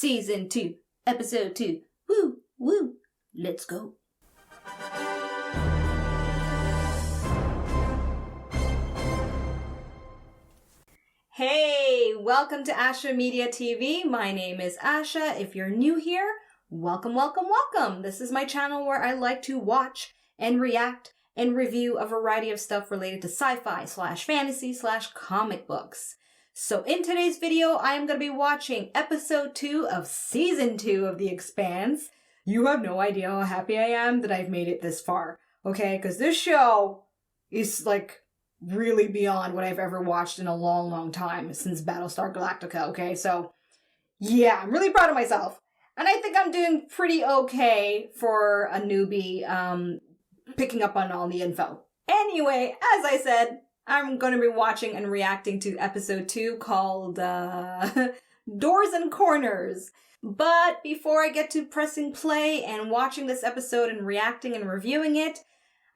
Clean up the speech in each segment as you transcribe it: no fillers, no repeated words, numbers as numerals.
Season 2, Episode 2. Woo, woo, let's go. Hey, welcome to Asha Media TV. My name is Asha. If you're new here, welcome, welcome, welcome. This is my channel where I like to watch and react and review a variety of stuff related to sci-fi / fantasy / comic books. So in today's video, I am going to be watching episode 2 of season 2 of The Expanse. You have no idea how happy I am that I've made it this far, okay? Because this show is like really beyond what I've ever watched in a long, long time since Battlestar Galactica, okay? So yeah, I'm really proud of myself. And I think I'm doing pretty okay for a newbie picking up on all the info. Anyway, as I said, I'm going to be watching and reacting to episode 2 called Doors and Corners. But before I get to pressing play and watching this episode and reacting and reviewing it,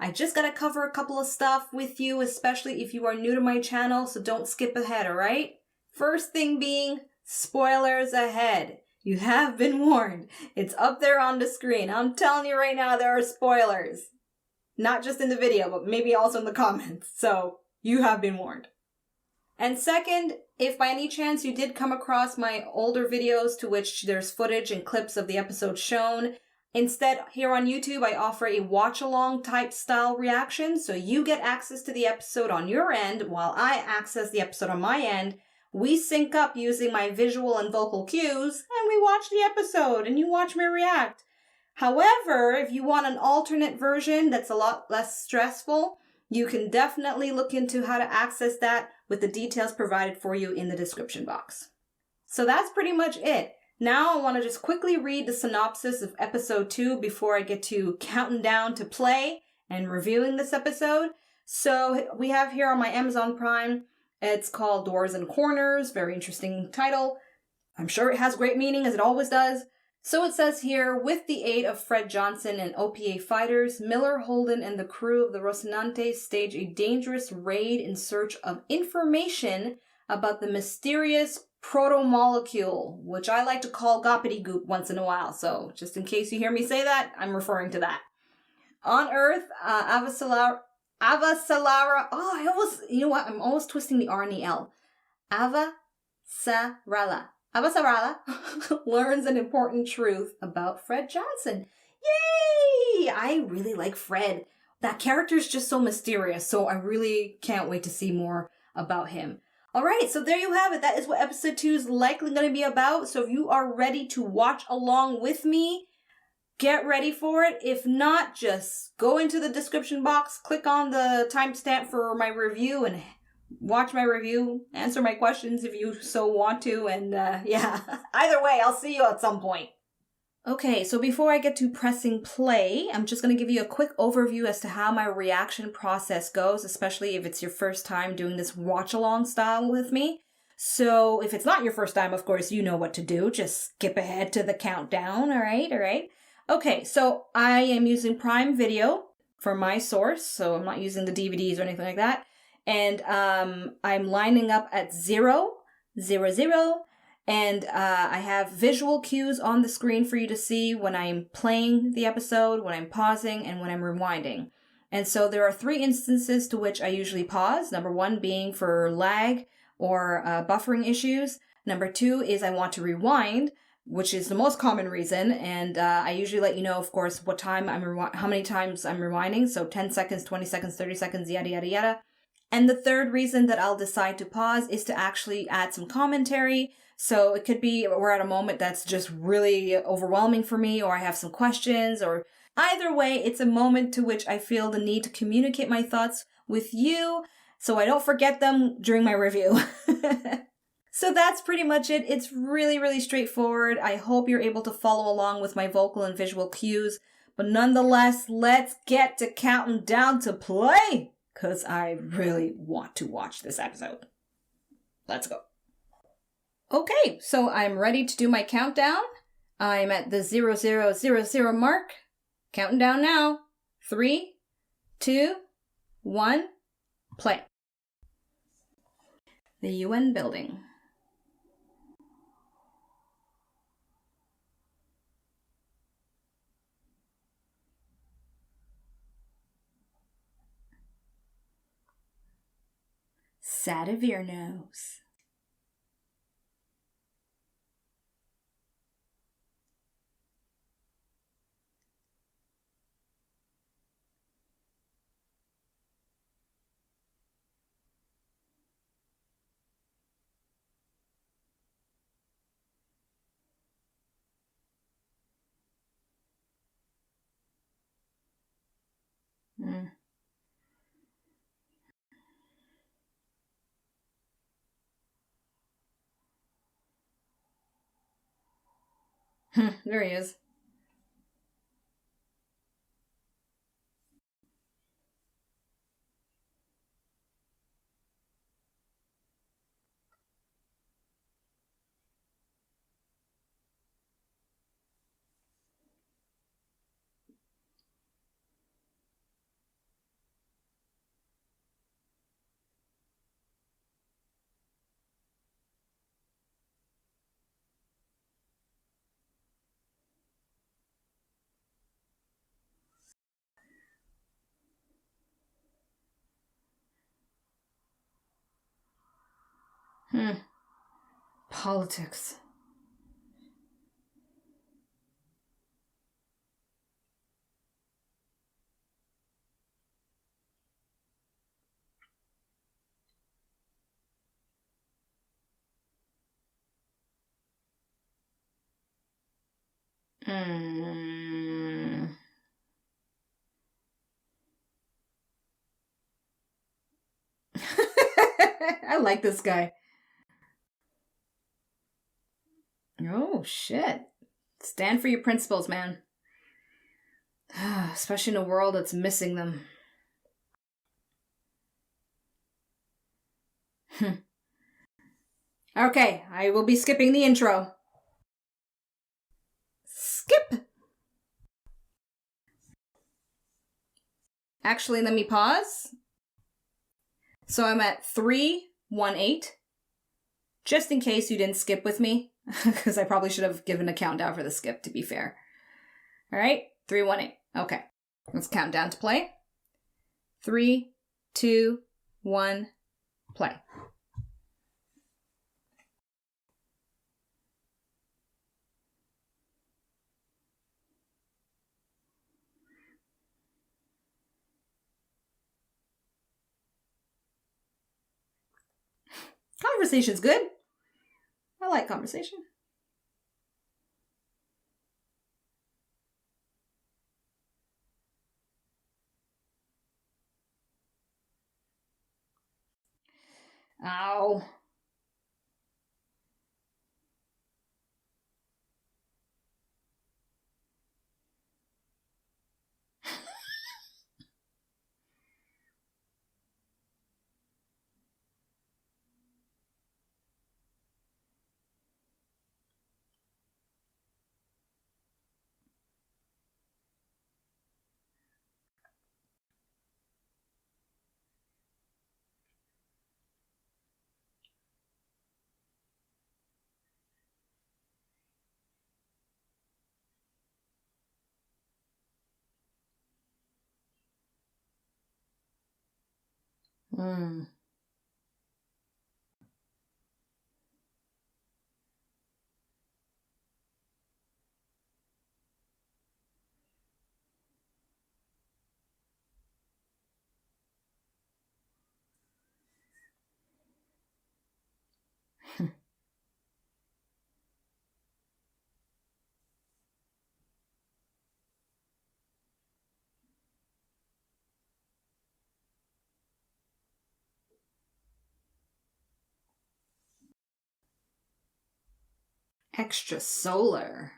I just got to cover a couple of stuff with you, especially if you are new to my channel, so don't skip ahead, alright? First thing being, spoilers ahead. You have been warned. It's up there on the screen. I'm telling you right now, there are spoilers. Not just in the video, but maybe also in the comments. So you have been warned. And second, if by any chance you did come across my older videos to which there's footage and clips of the episode shown, instead here on YouTube I offer a watch-along type style reaction, so you get access to the episode on your end while I access the episode on my end. We sync up using my visual and vocal cues, and we watch the episode and you watch me react. However, if you want an alternate version that's a lot less stressful, you can definitely look into how to access that with the details provided for you in the description box. So that's pretty much it. Now I want to just quickly read the synopsis of episode 2 before I get to counting down to play and reviewing this episode. So we have here on my Amazon Prime, it's called Doors and Corners, very interesting title. I'm sure it has great meaning, as it always does. So it says here, with the aid of Fred Johnson and OPA fighters, Miller, Holden, and the crew of the Rocinante stage a dangerous raid in search of information about the mysterious Protomolecule, which I like to call goppity-goop once in a while. So just in case you hear me say that, I'm referring to that. On Earth, Avasalara, you know what? I'm always twisting the R and the L. Avasarala learns an important truth about Fred Johnson. Yay! I really like Fred. That character is just so mysterious, so I really can't wait to see more about him. Alright, so there you have it. That is what episode 2 is likely going to be about. So if you are ready to watch along with me, get ready for it. If not, just go into the description box, click on the timestamp for my review, and watch my review, answer my questions if you so want to, and yeah, either way, I'll see you at some point. Okay, so before I get to pressing play, I'm just going to give you a quick overview as to how my reaction process goes, especially if it's your first time doing this watch-along style with me. So if it's not your first time, of course, you know what to do. Just skip ahead to the countdown, alright? Okay, so I am using Prime Video for my source, so I'm not using the DVDs or anything like that. And I'm lining up at 0, 0, 0, and I have visual cues on the screen for you to see when I'm playing the episode, when I'm pausing, and when I'm rewinding. And so there are 3 instances to which I usually pause. Number 1 being for lag or buffering issues. Number 2 is I want to rewind, which is the most common reason, and I usually let you know, of course, what time how many times I'm rewinding. So 10 seconds, 20 seconds, 30 seconds, yada, yada, yada. And the third reason that I'll decide to pause is to actually add some commentary. So it could be we're at a moment that's just really overwhelming for me, or I have some questions, or either way, it's a moment to which I feel the need to communicate my thoughts with you so I don't forget them during my review. So that's pretty much it. It's really, really straightforward. I hope you're able to follow along with my vocal and visual cues. But nonetheless, let's get to counting down to play, because I really want to watch this episode. Let's go. Okay, so I'm ready to do my countdown. I'm at the 0000 mark. Counting down now. 3, 2, 1, play. The UN building. side of your nose. There he is. Politics. I like this guy. Oh, shit. Stand for your principles, man. Especially in a world that's missing them. Okay, I will be skipping the intro. Skip! Actually, let me pause. So I'm at 318, just in case you didn't skip with me, because I probably should have given a countdown for the skip, to be fair. All right, 318. Okay, let's count down to play. 3, 2, 1, play. Conversation's good. I like conversation. Ow. Extrasolar.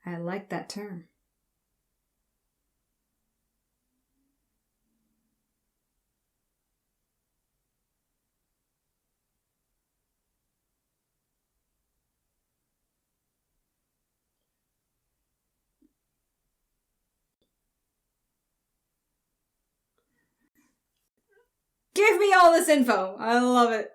I like that term. Give me all this info. I love it.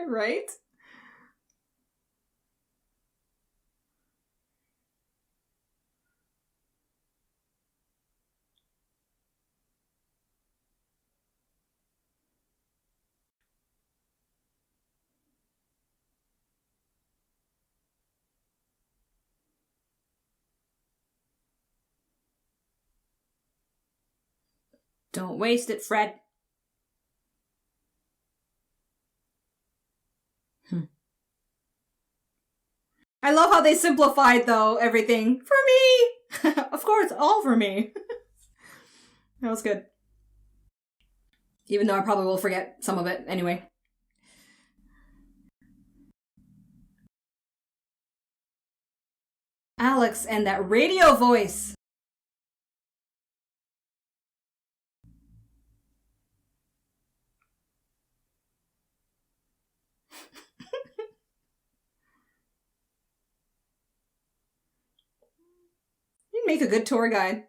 Right? Don't waste it, Fred. I love how they simplified, though, everything. For me! Of course, all for me. That was good. Even though I probably will forget some of it anyway. Alex and that radio voice. You'd make a good tour guide.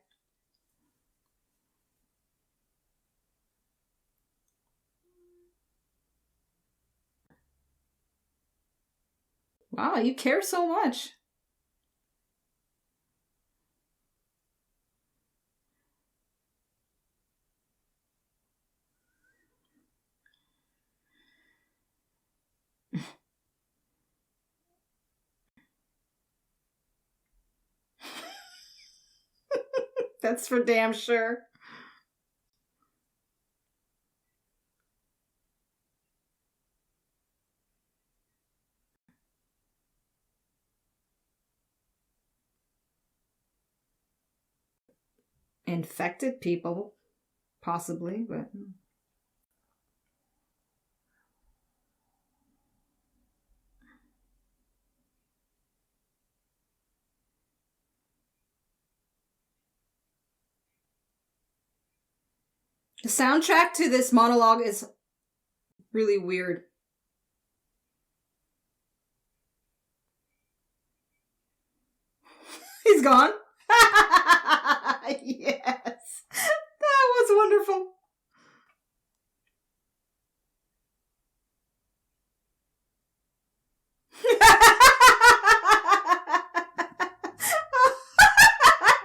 Wow, you care so much. That's for damn sure. Infected people, possibly, but... The soundtrack to this monologue is really weird. He's gone? Yes. That was wonderful.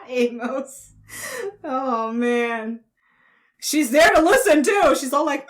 Amos. Oh, man. She's there to listen, too. She's all like,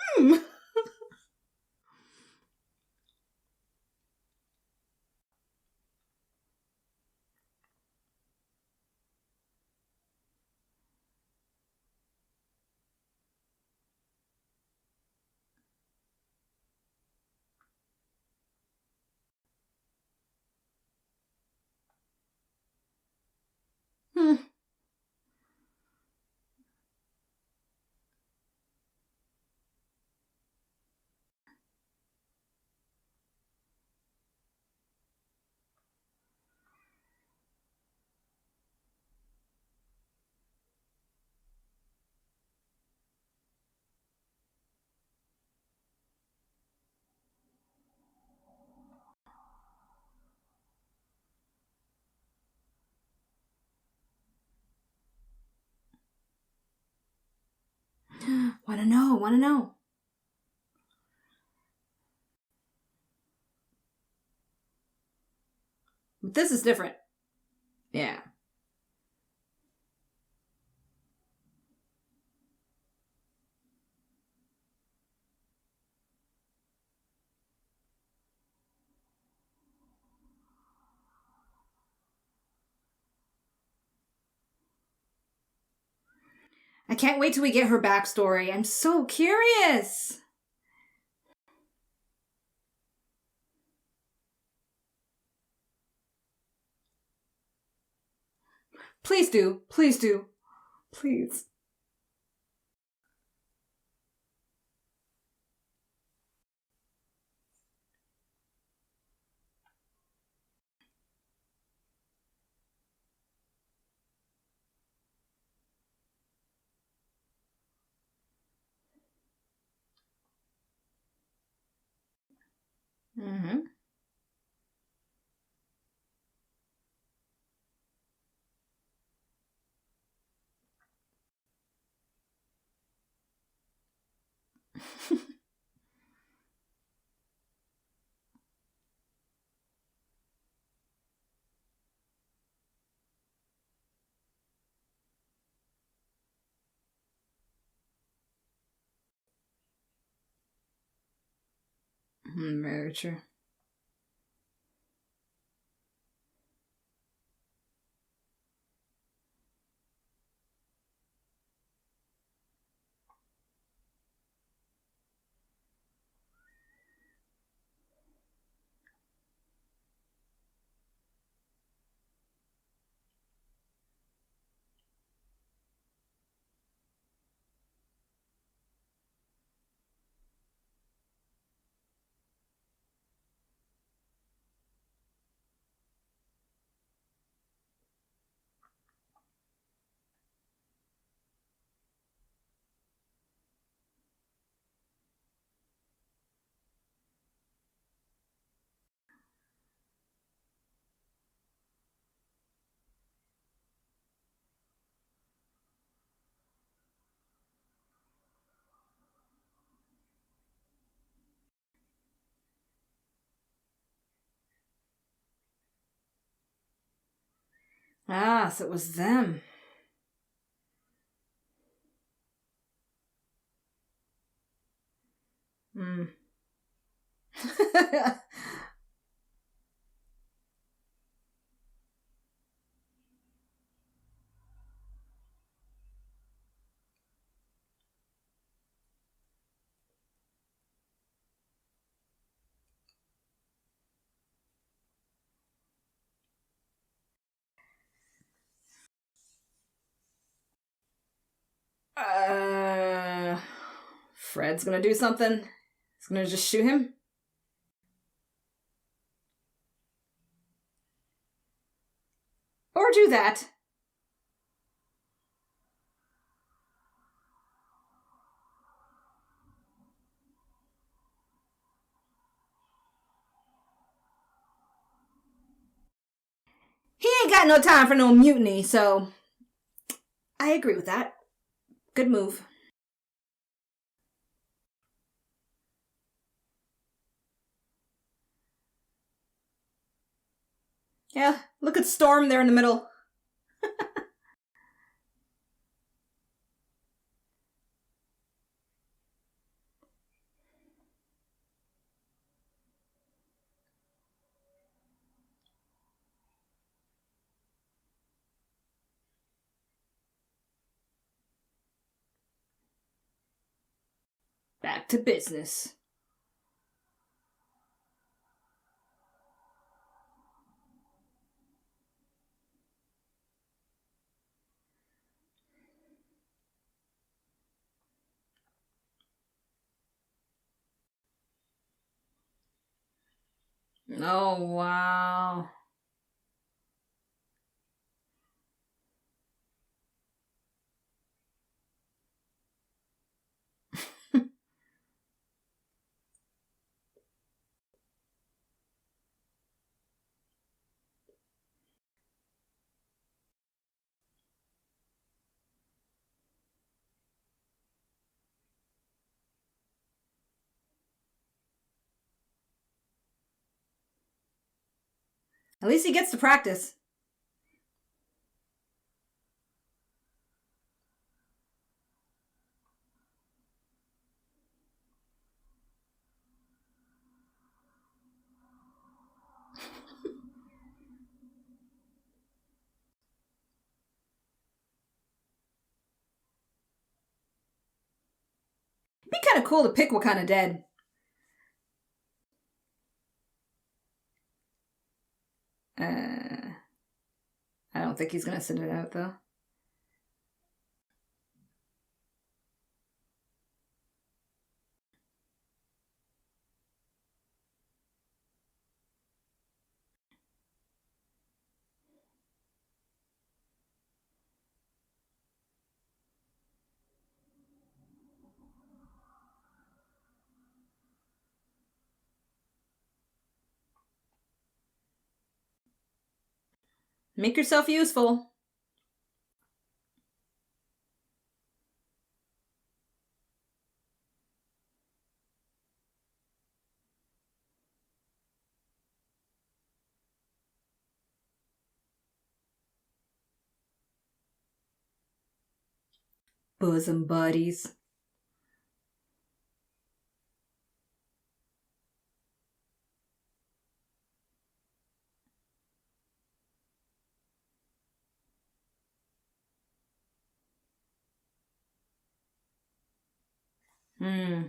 Wanna know. But this is different. Yeah. I can't wait till we get her backstory. I'm so curious. Please do. Please do. Please. Mm-hmm. Very true. Ah, so it was them. Hmm. Fred's gonna do something. He's gonna just shoot him. Or do that. He ain't got no time for no mutiny, so I agree with that. Good move. Yeah, look at Storm there in the middle. Back to business. Oh, wow. At least he gets to practice. Be kind of cool to pick what kind of dead. I don't think he's gonna send it out, though. Make yourself useful. Bosom buddies. Hmm.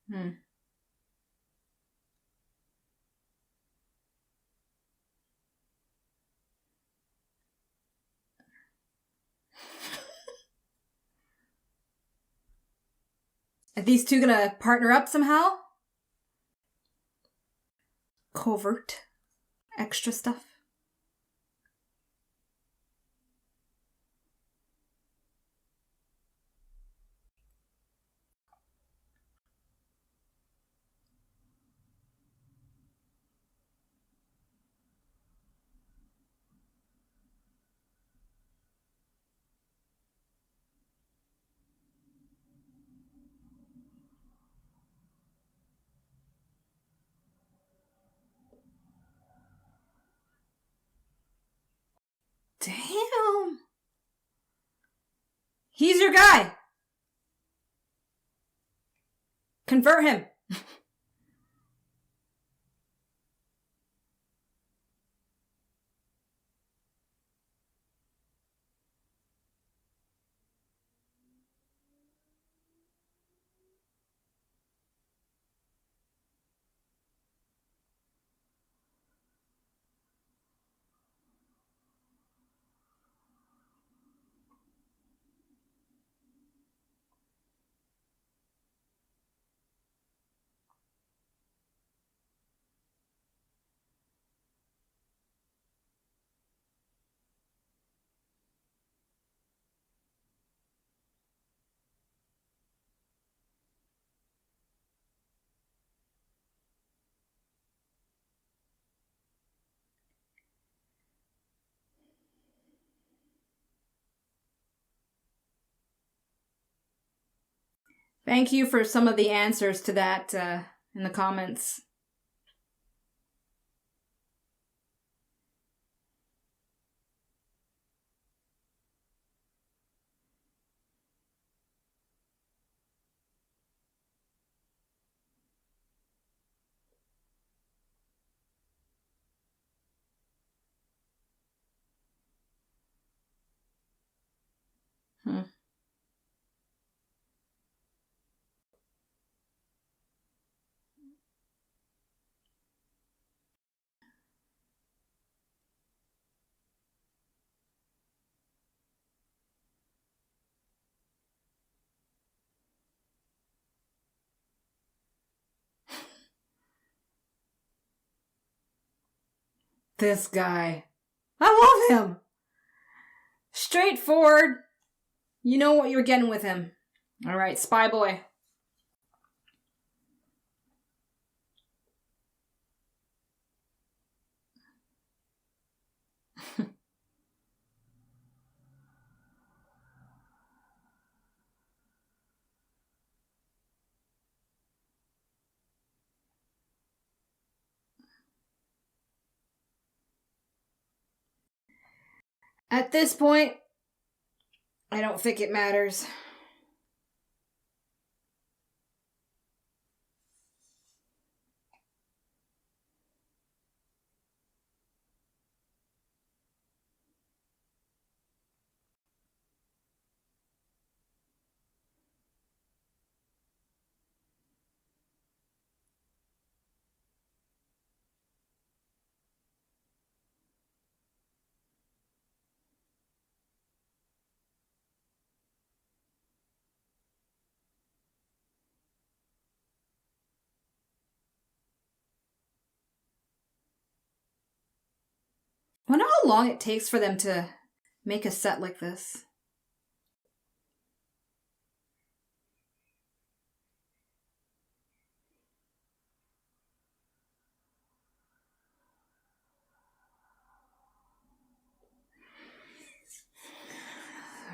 Hmm. Are these two gonna partner up somehow? Covert. Extra stuff. Damn. He's your guy. Convert him. Thank you for some of the answers to that in the comments. Hmm. This guy. I love him. Straightforward. You know what you're getting with him. All right, Spy Boy. At this point, I don't think it matters. I wonder how long it takes for them to make a set like this.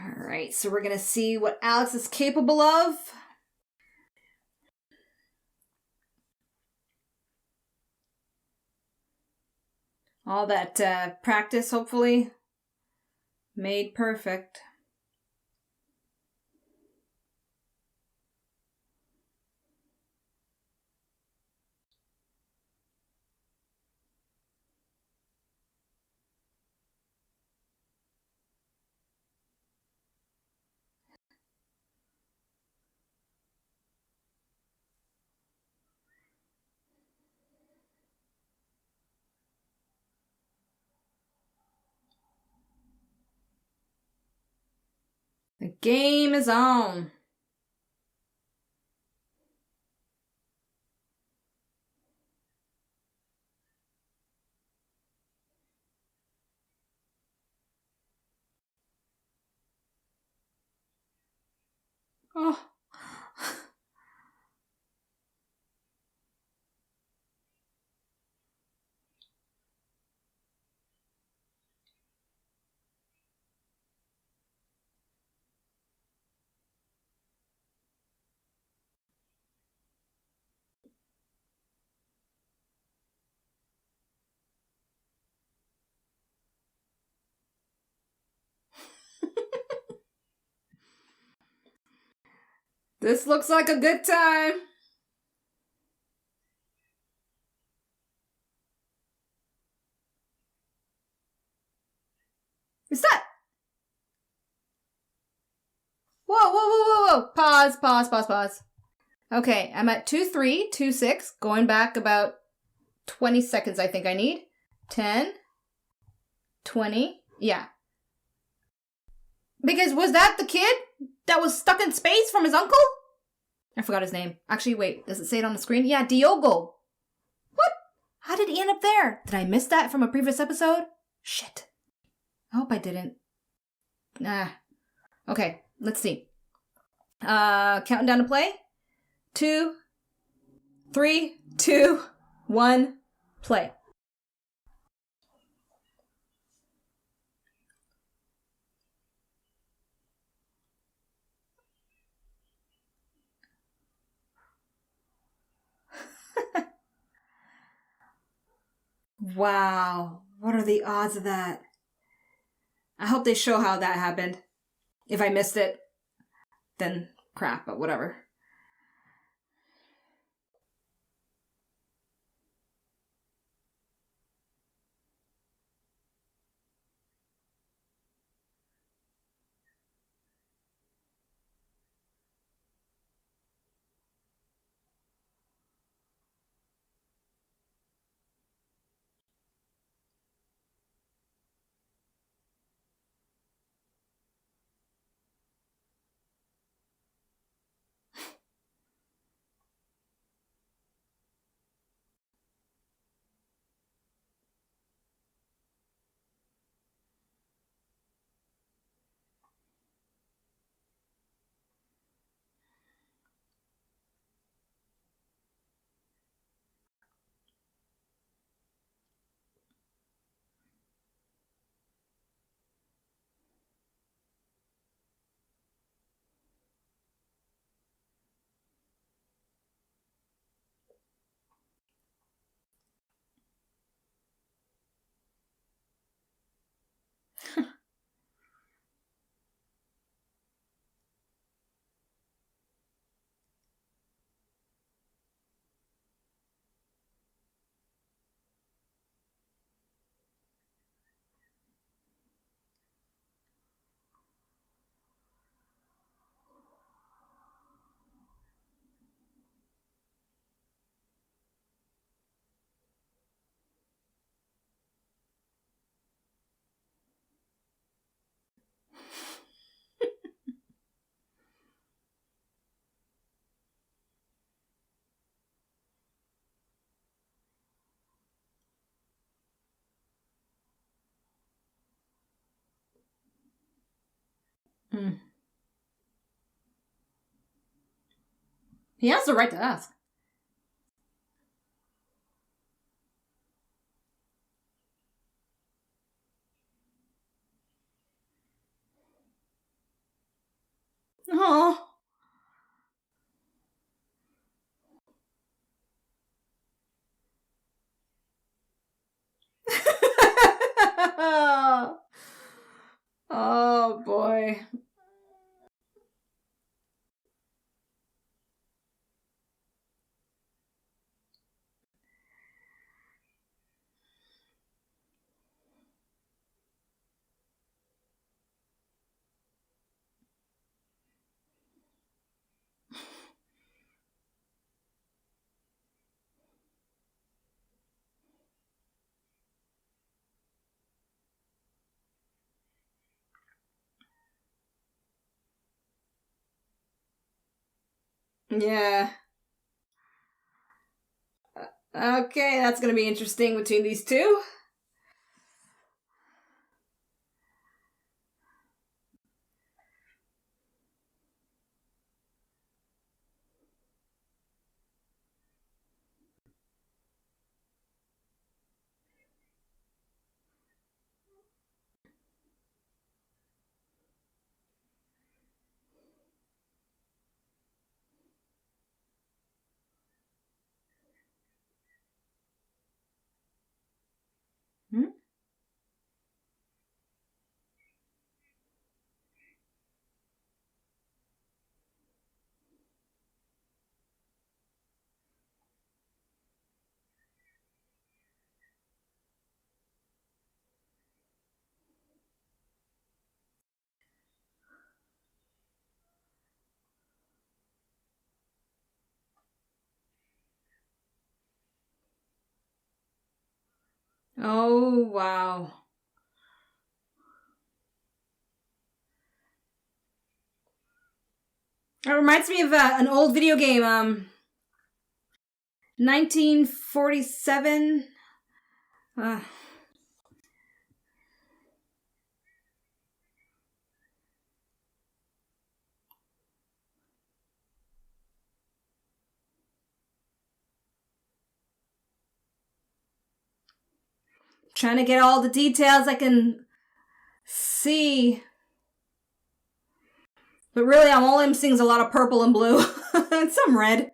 All right, so we're going to see what Alex is capable of. All that practice, hopefully, made perfect. The game is on. Oh. This looks like a good time. What's that? Whoa. Pause. Okay, I'm at 2326, going back about 20 seconds I think I need. 10, 20, yeah. Because was that the kid that was stuck in space from his uncle? I forgot his name. Actually, wait, does it say it on the screen? Yeah, Diogo. What? How did he end up there? Did I miss that from a previous episode? Shit. I hope I didn't. Okay, let's see. Counting down to play. 2, 3, 2, 1, play. Wow, what are the odds of that? I hope they show how that happened. If I missed it, then crap, but whatever. He has the right to ask. Oh. Oh boy. Yeah. Okay, that's gonna be interesting between these two. Hmm? Oh, wow. It reminds me of an old video game, 1947. Trying to get all the details I can see. But really, I'm only seeing a lot of purple and blue. And some red.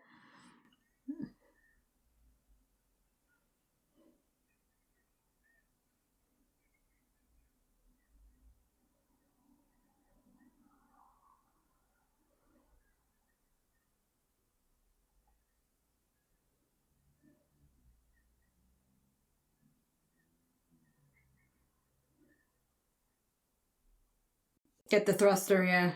Get the thruster, yeah.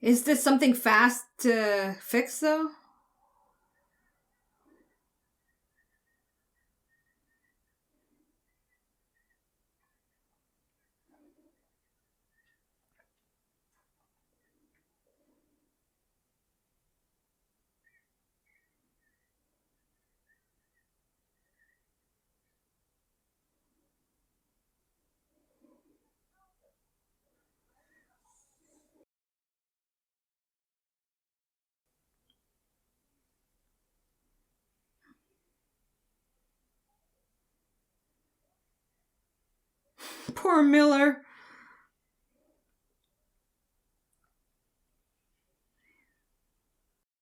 Is this something fast to fix, though? Poor Miller.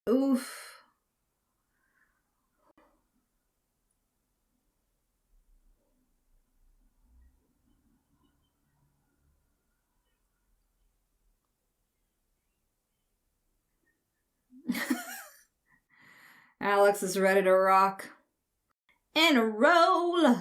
Oof. Alex is ready to rock and roll.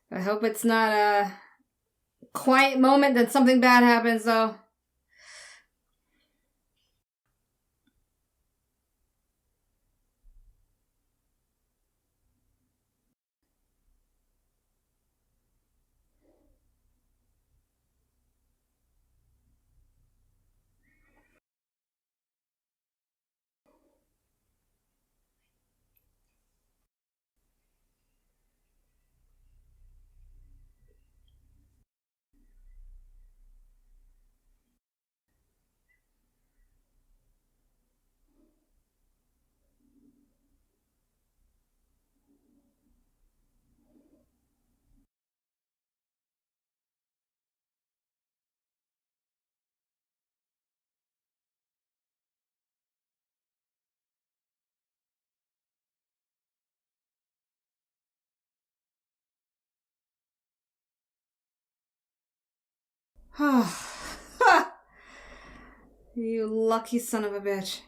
I hope it's not a quiet moment that something bad happens, though. You lucky son of a bitch.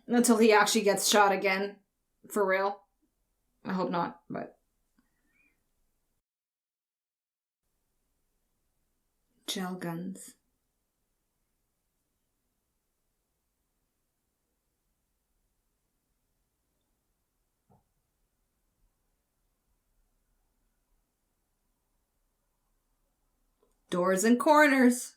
Until he actually gets shot again. For real. I hope not, but... Gel guns. Doors and corners.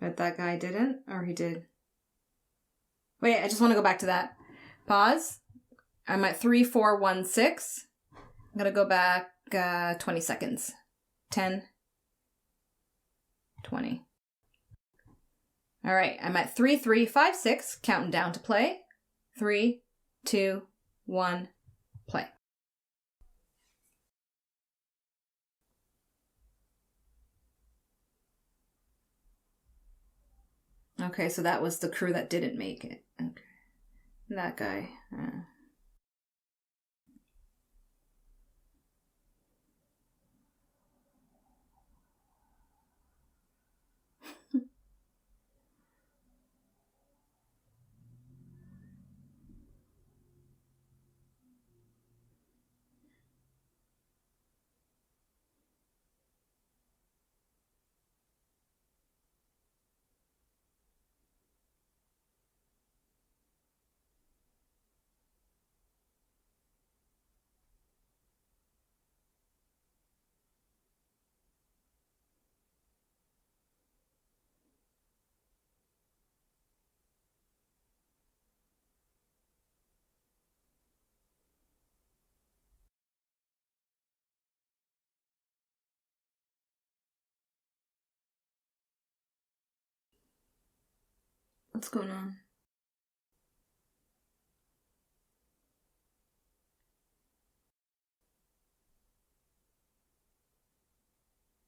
But that guy didn't? Or he did? Wait, I just want to go back to that. Pause. I'm at 3, 4, 1, 6. I'm going to go back 20 seconds. 10. 20. All right, I'm at 3, 3, 5, 6. Counting down to play. 3, 2, 1, play. Okay, so that was the crew that didn't make it. Okay. That guy. What's going on?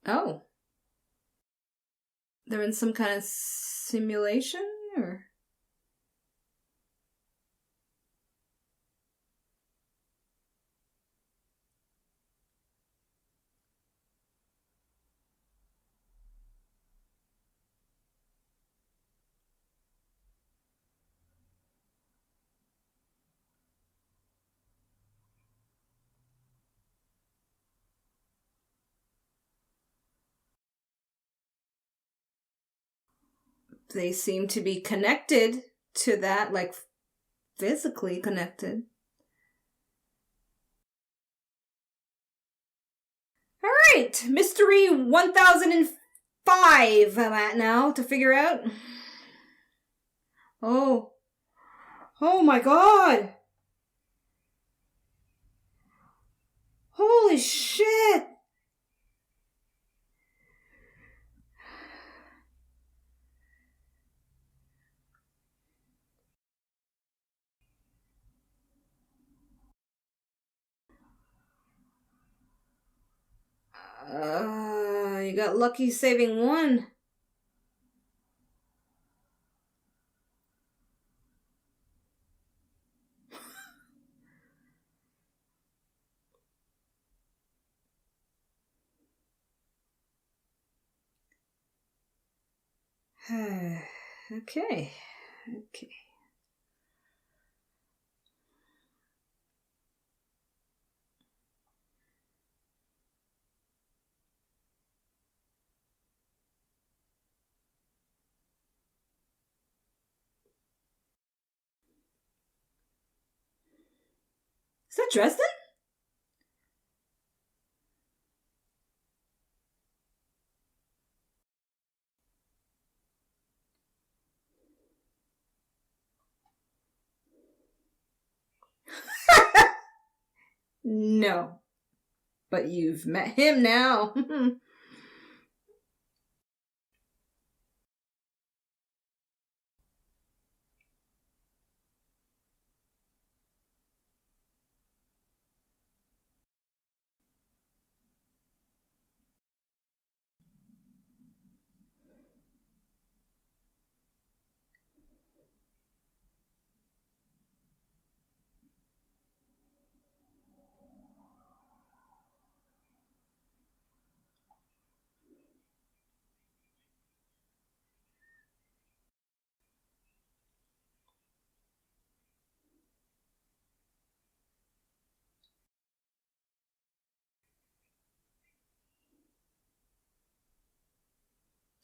Oh. They're in some kind of simulation, or? They seem to be connected to that, like physically connected. All right, mystery 1005 I'm at now to figure out. Oh my god! Holy shit! You got lucky saving one. Okay. Is that Dresden? No. But you've met him now.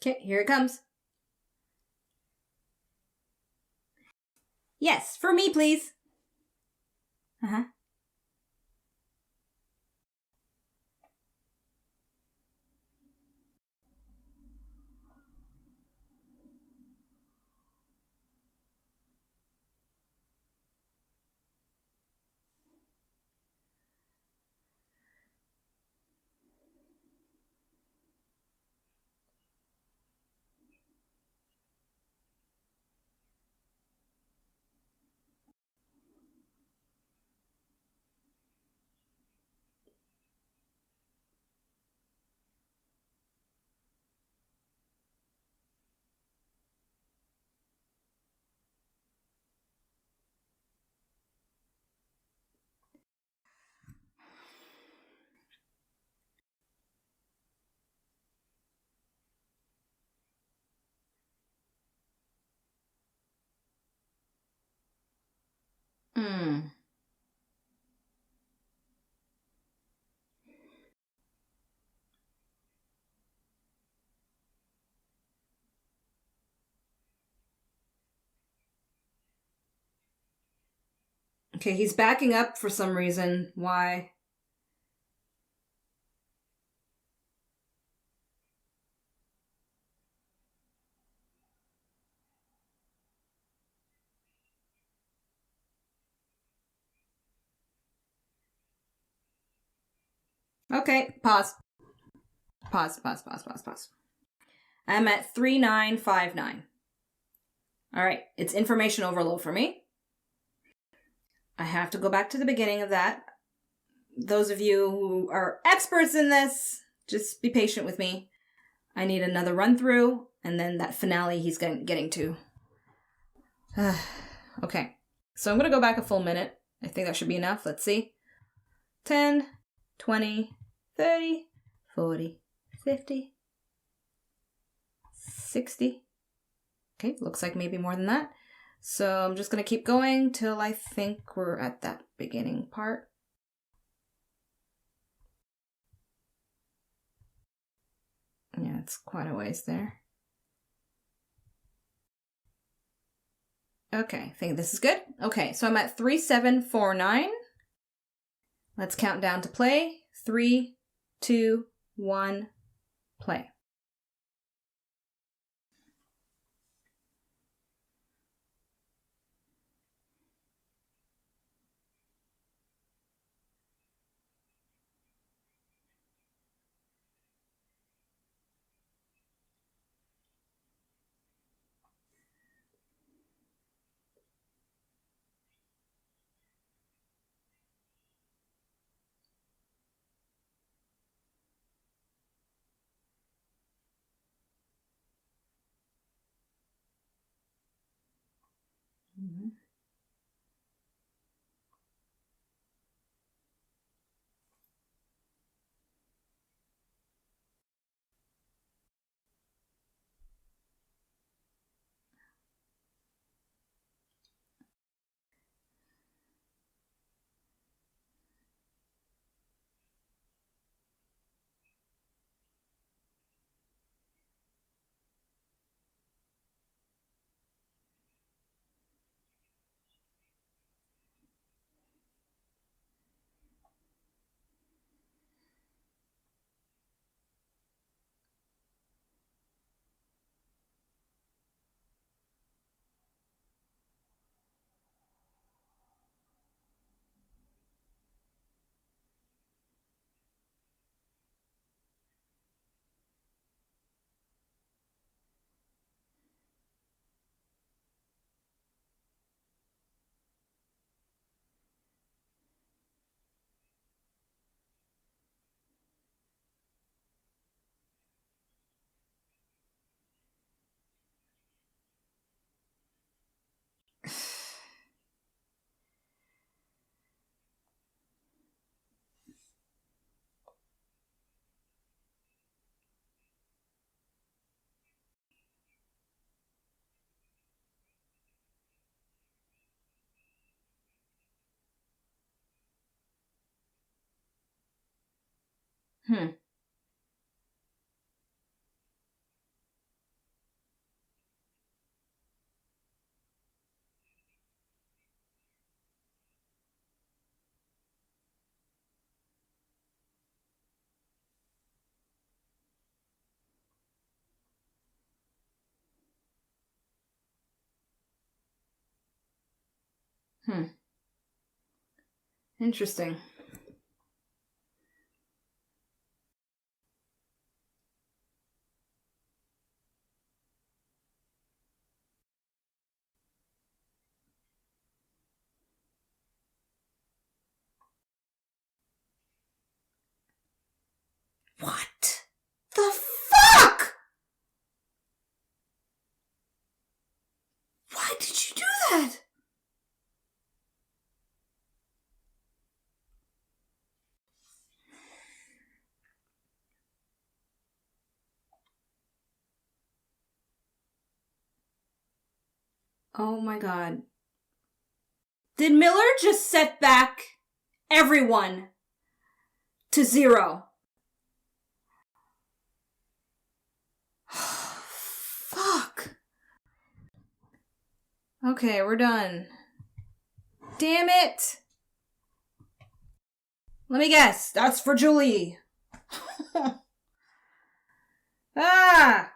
Okay, here it comes. Yes, for me, please. Uh-huh. Hmm. Okay, he's backing up for some reason. Why? Okay, pause. Pause. I'm at 3959. All right, it's information overload for me. I have to go back to the beginning of that. Those of you who are experts in this, Just be patient with me. I need another run through, and then that finale he's getting to. Okay, so I'm going to go back a full minute. I think that should be enough. Let's see. 10, 20, 30, 40, 50, 60. Okay, looks like maybe more than that. So I'm just going to keep going till I think we're at that beginning part. Yeah, it's quite a ways there. Okay, I think this is good. Okay, so I'm at 3749. Let's count down to play. 3, 2, 1, play. Hmm. Hmm. Interesting. What the fuck? Why did you do that? Oh my god. Did Miller just set back everyone to 0? Fuck. Okay, we're done. Damn it. Let me guess. That's for Julie. Ah.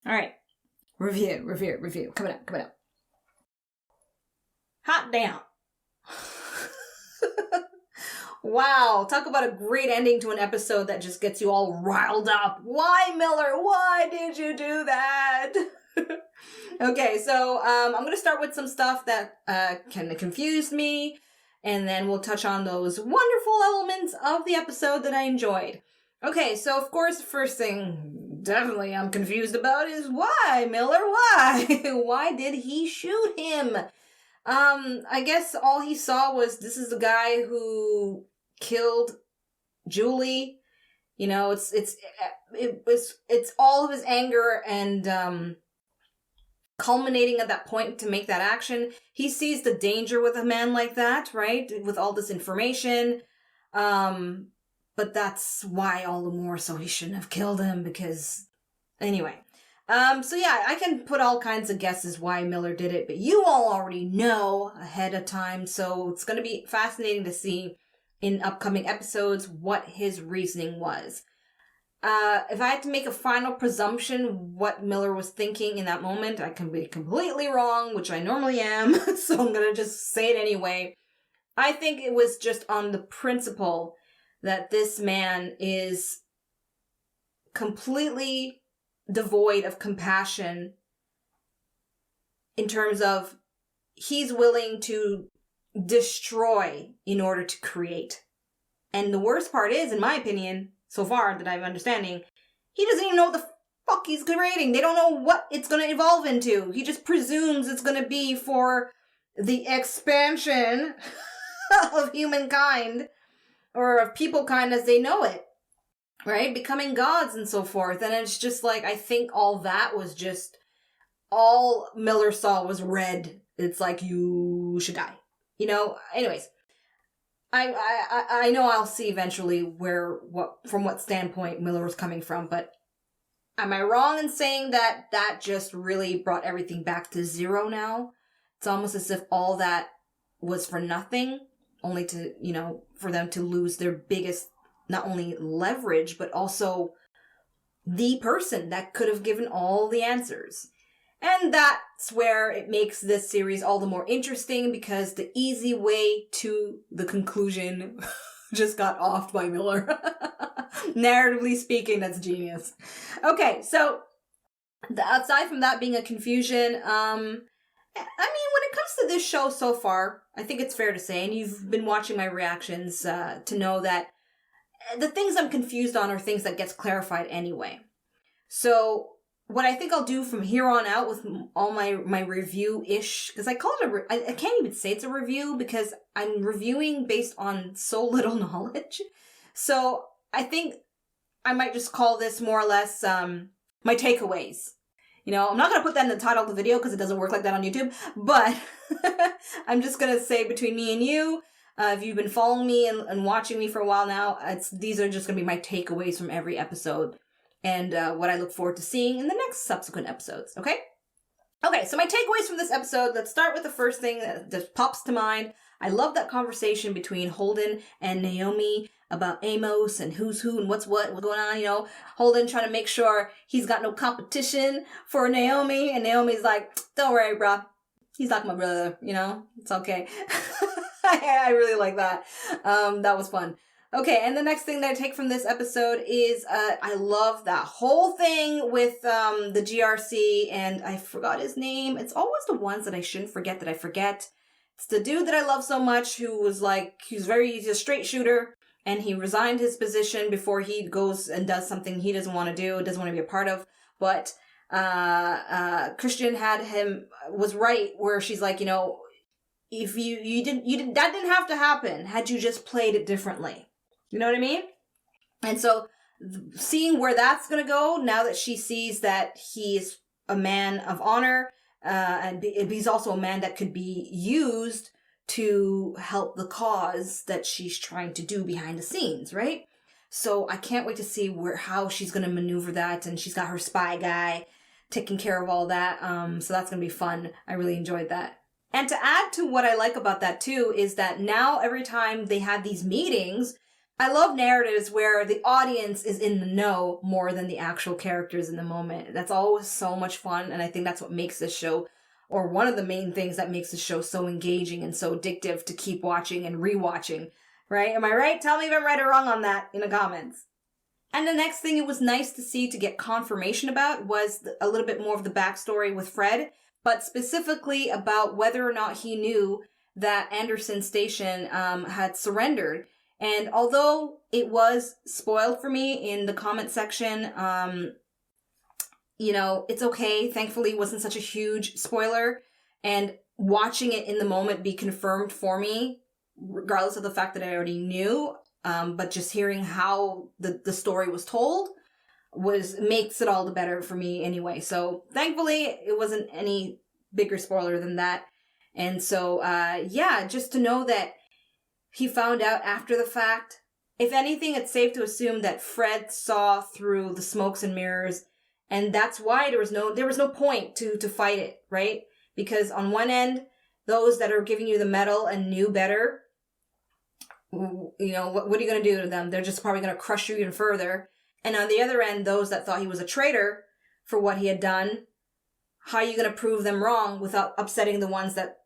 All right. Review. Coming up. Hot damn. Wow, talk about a great ending to an episode that just gets you all riled up. Why, Miller? Why did you do that? Okay, so I'm going to start with some stuff that kind of confused me and then we'll touch on those wonderful elements of the episode that I enjoyed. Okay, so of course, the first thing definitely I'm confused about is why, Miller, why? Why did he shoot him? I guess all he saw was this is the guy who killed Julie. You know, it's all of his anger and culminating at that point to make that action. He sees the danger with a man like that, right? With all this information. But that's why all the more so he shouldn't have killed him because anyway. So yeah, I can put all kinds of guesses why Miller did it, but you all already know ahead of time, so it's going to be fascinating to see in upcoming episodes what his reasoning was. If I had to make a final presumption what Miller was thinking in that moment, I can be completely wrong, which I normally am, so I'm going to just say it anyway. I think it was just on the principle that this man is completely devoid of compassion in terms of he's willing to destroy in order to create. And the worst part is, in my opinion, so far that I'm understanding, he doesn't even know what the fuck he's creating. They don't know what it's going to evolve into. He just presumes it's going to be for the expansion of humankind or of peoplekind as they know it. Right? Becoming gods and so forth. And it's just like, I think all that was just, all Miller saw was red. It's like, you should die. You know? Anyways. I know I'll see eventually from what standpoint Miller was coming from, but am I wrong in saying that just really brought everything back to zero now? It's almost as if all that was for nothing, only to, for them to lose their biggest not only leverage, but also the person that could have given all the answers. And that's where it makes this series all the more interesting, because the easy way to the conclusion just got offed by Miller. Narratively speaking, that's genius. Okay, so aside from that being a confusion, I mean, when it comes to this show so far, I think it's fair to say, and you've been watching my reactions to know that the things I'm confused on are things that gets clarified anyway. So what I think I'll do from here on out with all my review-ish, because I call it I can't even say it's a review because I'm reviewing based on so little knowledge. So I think I might just call this more or less my takeaways. I'm not going to put that in the title of the video because it doesn't work like that on YouTube, but I'm just going to say between me and you, if you've been following me and watching me for a while now, these are just going to be my takeaways from every episode and what I look forward to seeing in the next subsequent episodes, okay? Okay, so my takeaways from this episode, let's start with the first thing that just pops to mind. I love that conversation between Holden and Naomi about Amos and who's who and what's what's going on, Holden trying to make sure he's got no competition for Naomi, and Naomi's like, don't worry, bro. He's like my brother, it's okay. I really like that. That was fun. Okay, and the next thing that I take from this episode is I love that whole thing with the GRC, and I forgot his name. It's always the ones that I shouldn't forget that I forget. It's the dude that I love so much who was like, he's a straight shooter, and he resigned his position before he goes and does something he doesn't want to do, doesn't want to be a part of. But Christian was right where she's like, if you didn't, that didn't have to happen had you just played it differently. You know what I mean? And so seeing where that's going to go now that she sees that he's a man of honor, and he's also a man that could be used to help the cause that she's trying to do behind the scenes, right? So I can't wait to see how she's going to maneuver that, and she's got her spy guy taking care of all that. So that's going to be fun. I really enjoyed that. And to add to what I like about that too is that now every time they have these meetings, I love narratives where the audience is in the know more than the actual characters in the moment. That's always so much fun, and I think that's what makes this show, or one of the main things that makes the show so engaging and so addictive to keep watching and rewatching, right? Am I right? Tell me if I'm right or wrong on that in the comments. And the next thing it was nice to see, to get confirmation about, was a little bit more of the backstory with Fred, but specifically about whether or not he knew that Anderson Station had surrendered. And although it was spoiled for me in the comment section, it's okay. Thankfully, it wasn't such a huge spoiler. And watching it in the moment be confirmed for me, regardless of the fact that I already knew, but just hearing how the story was told makes it all the better for me anyway. So thankfully, it wasn't any bigger spoiler than that. And so, just to know that he found out after the fact. If anything, it's safe to assume that Fred saw through the smokes and mirrors, and that's why there was no point to fight it, right? Because on one end, those that are giving you the medal and knew better, what are you going to do to them? They're just probably going to crush you even further. And on the other end, those that thought he was a traitor for what he had done, how are you going to prove them wrong without upsetting the ones that,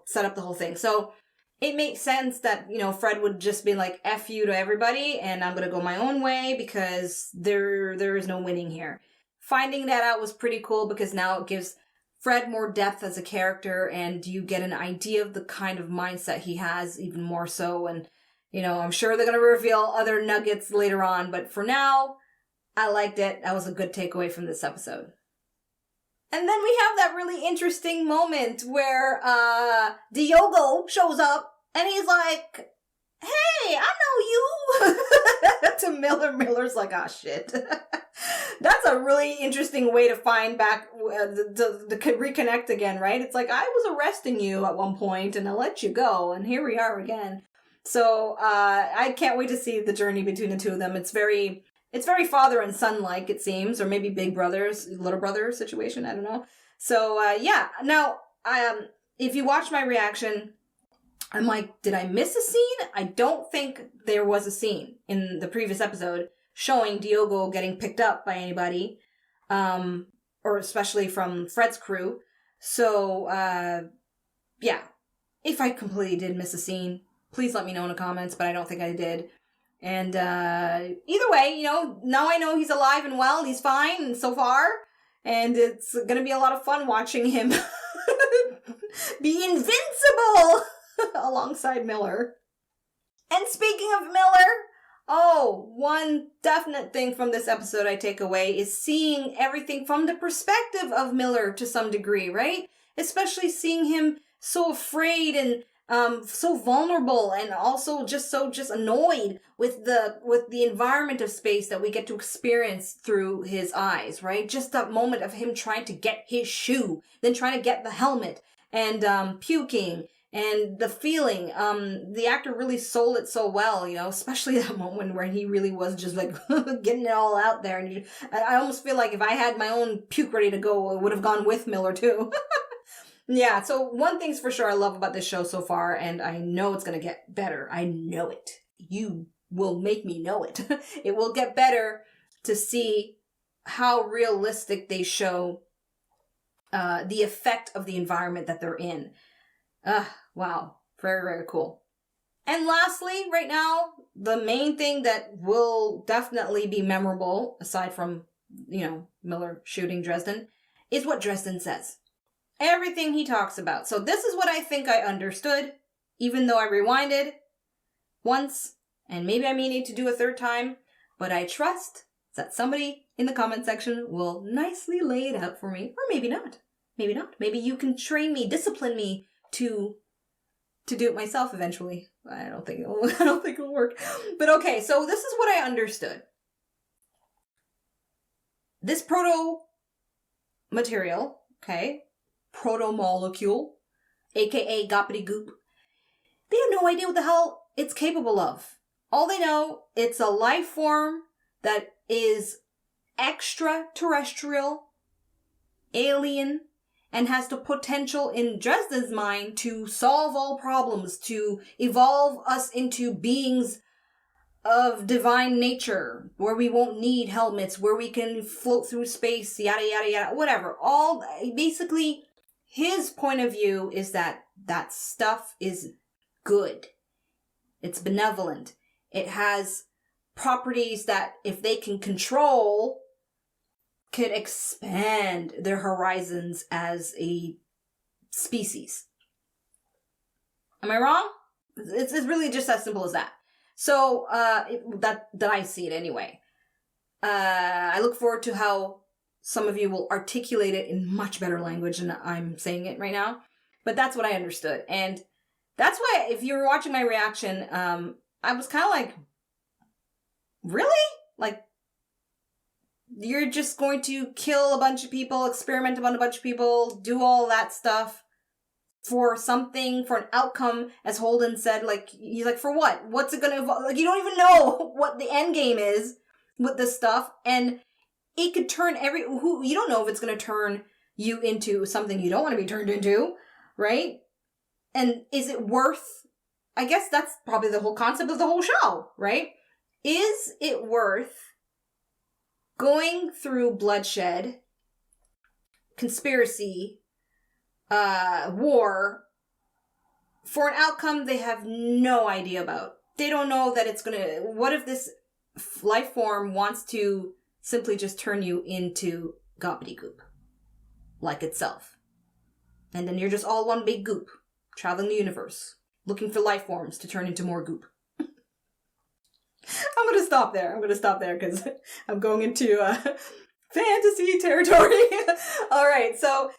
set up the whole thing? So it makes sense that, Fred would just be like, F you to everybody, and I'm going to go my own way because there is no winning here. Finding that out was pretty cool because now it gives Fred more depth as a character, and you get an idea of the kind of mindset he has even more so. And, I'm sure they're going to reveal other nuggets later on, but for now, I liked it. That was a good takeaway from this episode. And then we have that really interesting moment where Diogo shows up and he's like, hey, I know you. To Miller. Miller's like, ah, shit. That's a really interesting way to find back, to reconnect again, right? It's like, I was arresting you at one point and I let you go, and here we are again. So I can't wait to see the journey between the two of them. It's very father and son-like, it seems, or maybe big brothers, little brother situation, I don't know. So, Now, if you watch my reaction, I'm like, did I miss a scene? I don't think there was a scene in the previous episode showing Diogo getting picked up by anybody, or especially from Fred's crew. So, if I completely did miss a scene, please let me know in the comments, but I don't think I did. And either way, now I know he's alive and well, he's fine so far, and it's going to be a lot of fun watching him be invincible alongside Miller. And speaking of Miller, one definite thing from this episode I take away is seeing everything from the perspective of Miller to some degree, right? Especially seeing him so afraid and so vulnerable, and also just annoyed with the environment of space that we get to experience through his eyes, right? Just that moment of him trying to get his shoe, then trying to get the helmet, and puking, and the feeling. The actor really sold it so well, especially that moment where he really was just like getting it all out there. And I almost feel like if I had my own puke ready to go, it would have gone with Miller too. Yeah, so one thing's for sure I love about this show so far, and I know it's going to get better. I know it. You will make me know it. It will get better to see how realistic they show the effect of the environment that they're in. Wow. Very, very cool. And lastly, right now, the main thing that will definitely be memorable, aside from, Miller shooting Dresden, is what Dresden says. Everything he talks about. So this is what I think I understood, even though I rewinded once, and maybe I may need to do a third time, but I trust that somebody in the comment section will nicely lay it out for me, or maybe not. Maybe not. Maybe you can train me, discipline me to do it myself eventually. I don't think it'll work. But okay, so this is what I understood. This proto material, okay, Protomolecule, aka Goppity Goop, they have no idea what the hell it's capable of. All they know, it's a life form that is extraterrestrial, alien, and has the potential in Dresden's mind to solve all problems, to evolve us into beings of divine nature, where we won't need helmets, where we can float through space, yada, yada, yada, whatever. All, basically, his point of view is that stuff is good. It's benevolent. It has properties that, if they can control, could expand their horizons as a species. Am I wrong? It's really just as simple as that. So, that I see it anyway. I look forward to how some of you will articulate it in much better language than I'm saying it right now. But that's what I understood. And that's why, if you were watching my reaction, I was kind of like, really? Like, you're just going to kill a bunch of people, experiment on a bunch of people, do all that stuff for something, for an outcome, as Holden said, like, he's like, for what? What's it gonna evolve? Like, you don't even know what the end game is with this stuff, and it could turn you don't know if it's gonna turn you into something you don't want to be turned into, right? And is it worth, I guess that's probably the whole concept of the whole show, right? Is it worth going through bloodshed, conspiracy, war, for an outcome they have no idea about? They don't know that it's gonna, what if this life form wants to simply just turn you into gobbledygook, like itself? And then you're just all one big goop, traveling the universe, looking for life forms to turn into more goop. I'm going to stop there because I'm going into fantasy territory. All right, so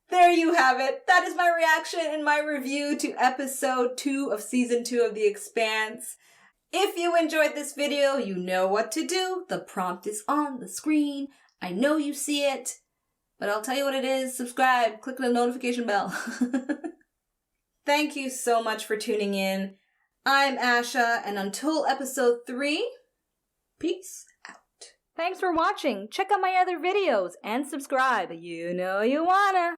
there you have it. That is my reaction and my review to episode 2 of season 2 of The Expanse. If you enjoyed this video, you know what to do. The prompt is on the screen. I know you see it, but I'll tell you what it is. Subscribe, click the notification bell. Thank you so much for tuning in. I'm Asha, and until episode 3, peace out. Thanks for watching. Check out my other videos and subscribe. You know you wanna.